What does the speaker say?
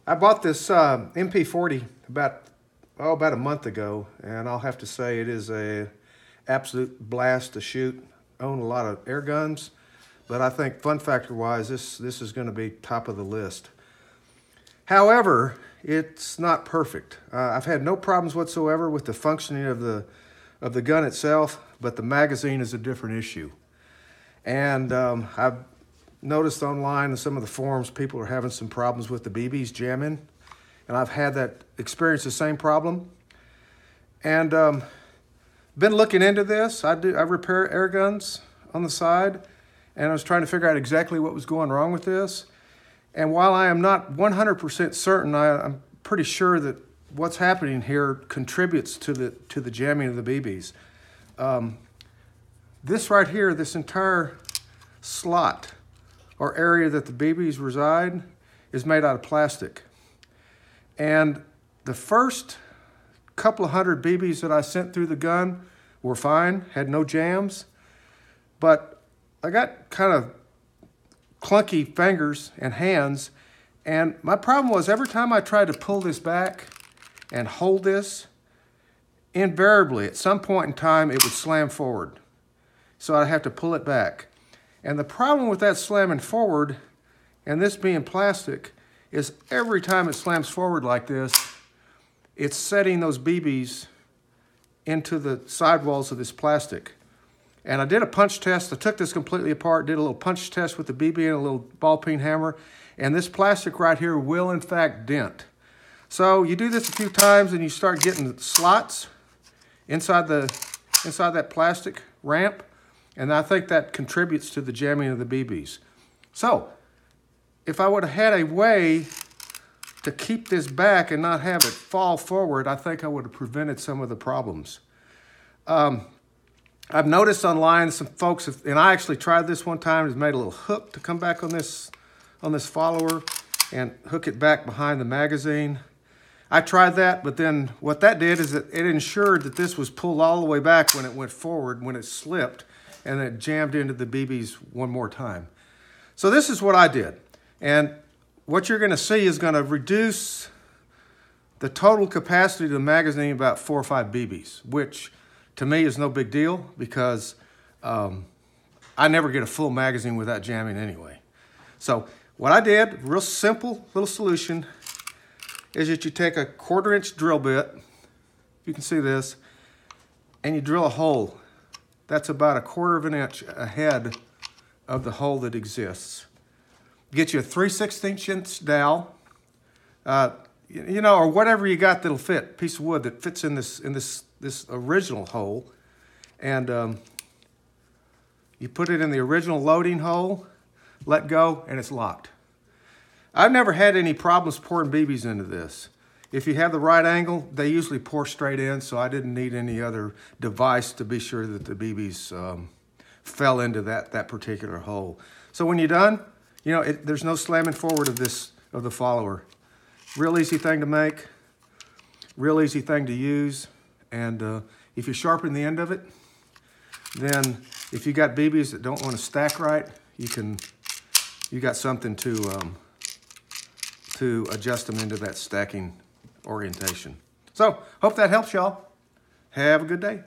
I bought this MP40 about a month ago, and I'll have to say it is a absolute blast to shoot. I own a lot of air guns, but I think fun factor wise, this is going to be top of the list. However, it's not perfect. I've had no problems whatsoever with the functioning of the gun itself, but the magazine is a different issue. And I've noticed online in some of the forums, people are having some problems with the BBs jamming, and I've had that experience the same problem. And been looking into this. I repair air guns on the side, and I was trying to figure out exactly what was going wrong with this. And while I am not 100% certain, I'm pretty sure that what's happening here contributes to the jamming of the BBs. This right here, this entire slot or area that the BBs reside is made out of plastic. And the first couple of hundred BBs that I sent through the gun were fine, had no jams, but I got kind of clunky fingers and hands, and my problem was every time I tried to pull this back and hold this, invariably at some point in time it would slam forward. So I'd have to pull it back. And the problem with that slamming forward, and this being plastic, is every time it slams forward like this, it's setting those BBs into the sidewalls of this plastic. And I did a punch test. I took this completely apart, did a little punch test with the BB and a little ball peen hammer, and this plastic right here will in fact dent. So you do this a few times and you start getting slots inside that plastic ramp, and I think that contributes to the jamming of the BBs. So if I would have had a way to keep this back and not have it fall forward, I think I would have prevented some of the problems. I've noticed online some folks, and I actually tried this one time, has made a little hook to come back on this follower and hook it back behind the magazine. I tried that, but then what that did is it ensured that this was pulled all the way back when it went forward, when it slipped, and it jammed into the BBs one more time. So this is what I did. And what you're going to see is going to reduce the total capacity of the magazine about 4 or 5 BBs, which to me is no big deal because I never get a full magazine without jamming anyway. So what I did, real simple little solution, is that you take a 1/4 inch drill bit, you can see this, and you drill a hole. That's about 1/4 inch ahead of the hole that exists. Get you a 3/16 inch dowel, or whatever you got that'll fit, piece of wood that fits in this original hole, and you put it in the original loading hole, let go, and it's locked. I've never had any problems pouring BBs into this. If you have the right angle, they usually pour straight in, so I didn't need any other device to be sure that the BBs fell into that particular hole. So when you're done, there's no slamming forward of the follower. Real easy thing to make, real easy thing to use, and if you sharpen the end of it, then if you got BBs that don't want to stack right, you got something to adjust them into that stacking orientation. So, hope that helps y'all. Have a good day.